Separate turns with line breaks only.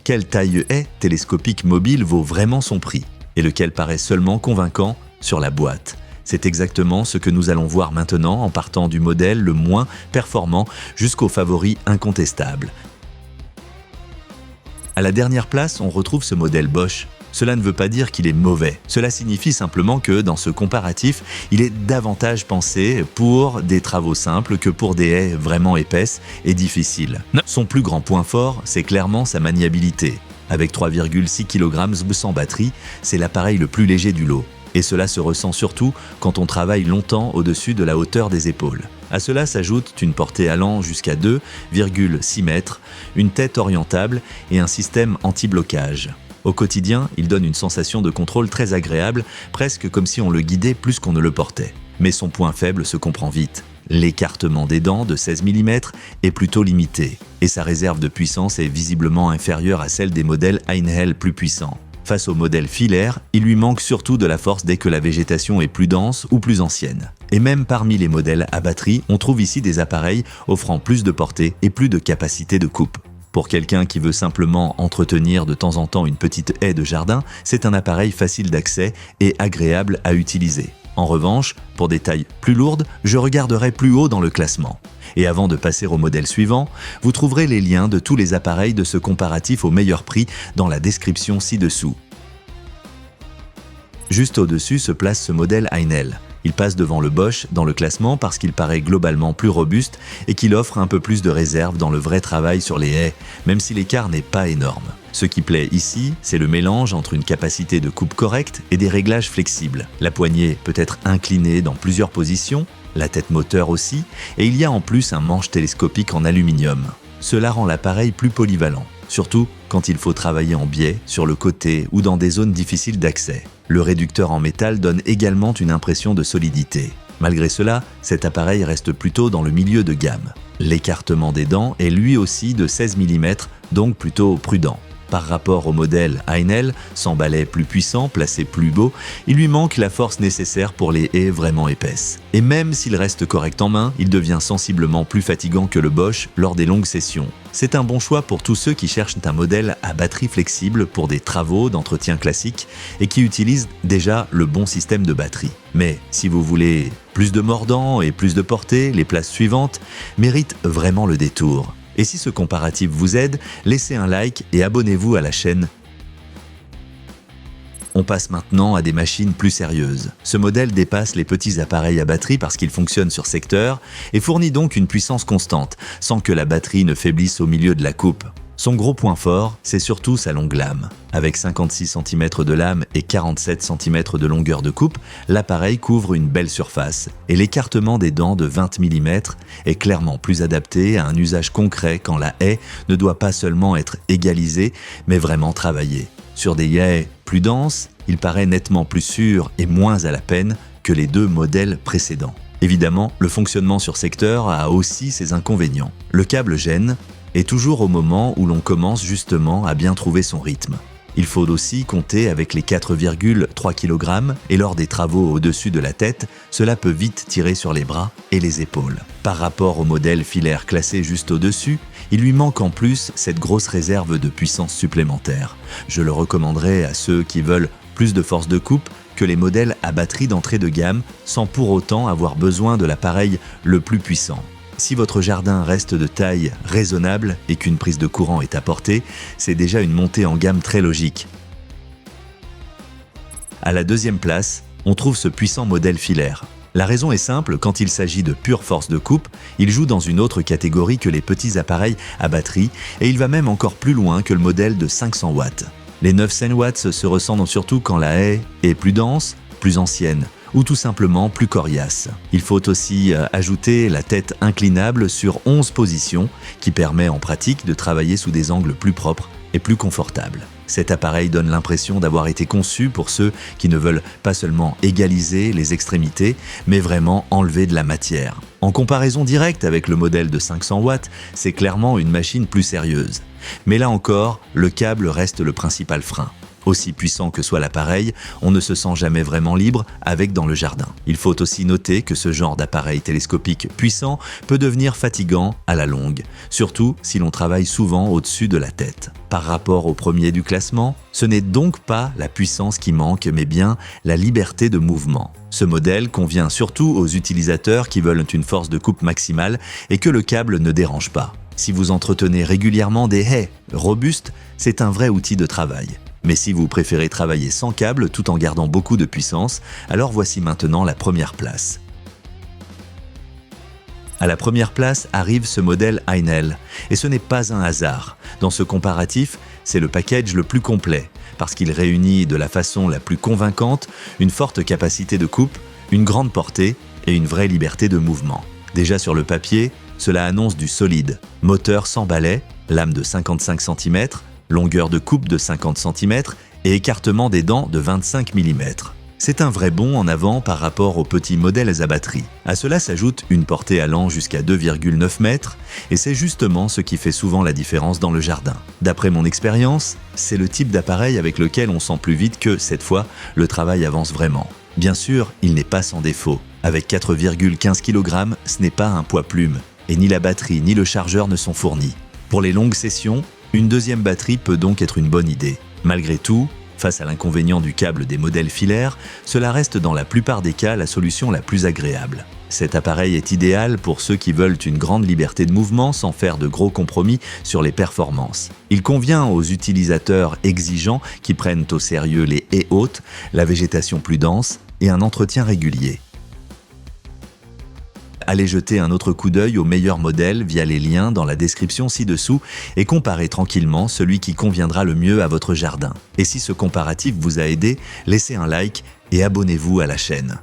quelle taille haie télescopique mobile vaut vraiment son prix et lequel paraît seulement convaincant sur la boîte. C'est exactement ce que nous allons voir maintenant en partant du modèle le moins performant jusqu'au favori incontestable. À la dernière place, on retrouve ce modèle Bosch. Cela ne veut pas dire qu'il est mauvais. Cela signifie simplement que, dans ce comparatif, il est davantage pensé pour des travaux simples que pour des haies vraiment épaisses et difficiles. Son plus grand point fort, c'est clairement sa maniabilité. Avec 3,6 kg sans batterie, c'est l'appareil le plus léger du lot. Et cela se ressent surtout quand on travaille longtemps au-dessus de la hauteur des épaules. À cela s'ajoute une portée allant jusqu'à 2,6 mètres, une tête orientable et un système anti-blocage. Au quotidien, il donne une sensation de contrôle très agréable, presque comme si on le guidait plus qu'on ne le portait. Mais son point faible se comprend vite. L'écartement des dents de 16 mm est plutôt limité, et sa réserve de puissance est visiblement inférieure à celle des modèles Einhell plus puissants. Face au modèle filaire, il lui manque surtout de la force dès que la végétation est plus dense ou plus ancienne. Et même parmi les modèles à batterie, on trouve ici des appareils offrant plus de portée et plus de capacité de coupe. Pour quelqu'un qui veut simplement entretenir de temps en temps une petite haie de jardin, c'est un appareil facile d'accès et agréable à utiliser. En revanche, pour des tailles plus lourdes, je regarderai plus haut dans le classement. Et avant de passer au modèle suivant, vous trouverez les liens de tous les appareils de ce comparatif au meilleur prix dans la description ci-dessous. Juste au-dessus se place ce modèle Einhell. Il passe devant le Bosch dans le classement parce qu'il paraît globalement plus robuste et qu'il offre un peu plus de réserve dans le vrai travail sur les haies, même si l'écart n'est pas énorme. Ce qui plaît ici, c'est le mélange entre une capacité de coupe correcte et des réglages flexibles. La poignée peut être inclinée dans plusieurs positions, la tête moteur aussi, et il y a en plus un manche télescopique en aluminium. Cela rend l'appareil plus polyvalent, surtout quand il faut travailler en biais, sur le côté ou dans des zones difficiles d'accès. Le réducteur en métal donne également une impression de solidité. Malgré cela, cet appareil reste plutôt dans le milieu de gamme. L'écartement des dents est lui aussi de 16 mm, donc plutôt prudent. Par rapport au modèle Einhell, sans balai plus puissant, placé plus beau, il lui manque la force nécessaire pour les haies vraiment épaisses. Et même s'il reste correct en main, il devient sensiblement plus fatigant que le Bosch lors des longues sessions. C'est un bon choix pour tous ceux qui cherchent un modèle à batterie flexible pour des travaux d'entretien classiques et qui utilisent déjà le bon système de batterie. Mais si vous voulez plus de mordant et plus de portée, les places suivantes méritent vraiment le détour. Et si ce comparatif vous aide, laissez un like et abonnez-vous à la chaîne. On passe maintenant à des machines plus sérieuses. Ce modèle dépasse les petits appareils à batterie parce qu'il fonctionne sur secteur et fournit donc une puissance constante, sans que la batterie ne faiblisse au milieu de la coupe. Son gros point fort, c'est surtout sa longue lame. Avec 56 cm de lame et 47 cm de longueur de coupe, l'appareil couvre une belle surface et l'écartement des dents de 20 mm est clairement plus adapté à un usage concret quand la haie ne doit pas seulement être égalisée, mais vraiment travaillée. Sur des haies plus denses, il paraît nettement plus sûr et moins à la peine que les deux modèles précédents. Évidemment, le fonctionnement sur secteur a aussi ses inconvénients. Le câble gêne, et toujours au moment où l'on commence justement à bien trouver son rythme. Il faut aussi compter avec les 4,3 kg et lors des travaux au-dessus de la tête, cela peut vite tirer sur les bras et les épaules. Par rapport au modèle filaire classé juste au-dessus, il lui manque en plus cette grosse réserve de puissance supplémentaire. Je le recommanderais à ceux qui veulent plus de force de coupe que les modèles à batterie d'entrée de gamme sans pour autant avoir besoin de l'appareil le plus puissant. Si votre jardin reste de taille raisonnable et qu'une prise de courant est apportée, c'est déjà une montée en gamme très logique. À la deuxième place, on trouve ce puissant modèle filaire. La raison est simple, quand il s'agit de pure force de coupe, il joue dans une autre catégorie que les petits appareils à batterie et il va même encore plus loin que le modèle de 500 watts. Les 900 watts se ressentent surtout quand la haie est plus dense, plus ancienne, ou tout simplement plus coriace. Il faut aussi ajouter la tête inclinable sur 11 positions qui permet en pratique de travailler sous des angles plus propres et plus confortables. Cet appareil donne l'impression d'avoir été conçu pour ceux qui ne veulent pas seulement égaliser les extrémités, mais vraiment enlever de la matière. En comparaison directe avec le modèle de 500 watts, c'est clairement une machine plus sérieuse. Mais là encore, le câble reste le principal frein. Aussi puissant que soit l'appareil, on ne se sent jamais vraiment libre avec dans le jardin. Il faut aussi noter que ce genre d'appareil télescopique puissant peut devenir fatigant à la longue, surtout si l'on travaille souvent au-dessus de la tête. Par rapport au premier du classement, ce n'est donc pas la puissance qui manque, mais bien la liberté de mouvement. Ce modèle convient surtout aux utilisateurs qui veulent une force de coupe maximale et que le câble ne dérange pas. Si vous entretenez régulièrement des haies robustes, c'est un vrai outil de travail. Mais si vous préférez travailler sans câble tout en gardant beaucoup de puissance, alors voici maintenant la première place. À la première place arrive ce modèle Heinel, et ce n'est pas un hasard. Dans ce comparatif, c'est le package le plus complet, parce qu'il réunit de la façon la plus convaincante une forte capacité de coupe, une grande portée et une vraie liberté de mouvement. Déjà sur le papier, cela annonce du solide. Moteur sans balai, lame de 55 cm, longueur de coupe de 50 cm et écartement des dents de 25 mm. C'est un vrai bond en avant par rapport aux petits modèles à batterie. À cela s'ajoute une portée allant jusqu'à 2,9 mètres et c'est justement ce qui fait souvent la différence dans le jardin. D'après mon expérience, c'est le type d'appareil avec lequel on sent plus vite que, cette fois, le travail avance vraiment. Bien sûr, il n'est pas sans défaut. Avec 4,15 kg, ce n'est pas un poids plume et ni la batterie ni le chargeur ne sont fournis. Pour les longues sessions, une deuxième batterie peut donc être une bonne idée. Malgré tout, face à l'inconvénient du câble des modèles filaires, cela reste dans la plupart des cas la solution la plus agréable. Cet appareil est idéal pour ceux qui veulent une grande liberté de mouvement sans faire de gros compromis sur les performances. Il convient aux utilisateurs exigeants qui prennent au sérieux les haies hautes, la végétation plus dense et un entretien régulier. Allez jeter un autre coup d'œil au meilleur modèle via les liens dans la description ci-dessous et comparez tranquillement celui qui conviendra le mieux à votre jardin. Et si ce comparatif vous a aidé, laissez un like et abonnez-vous à la chaîne.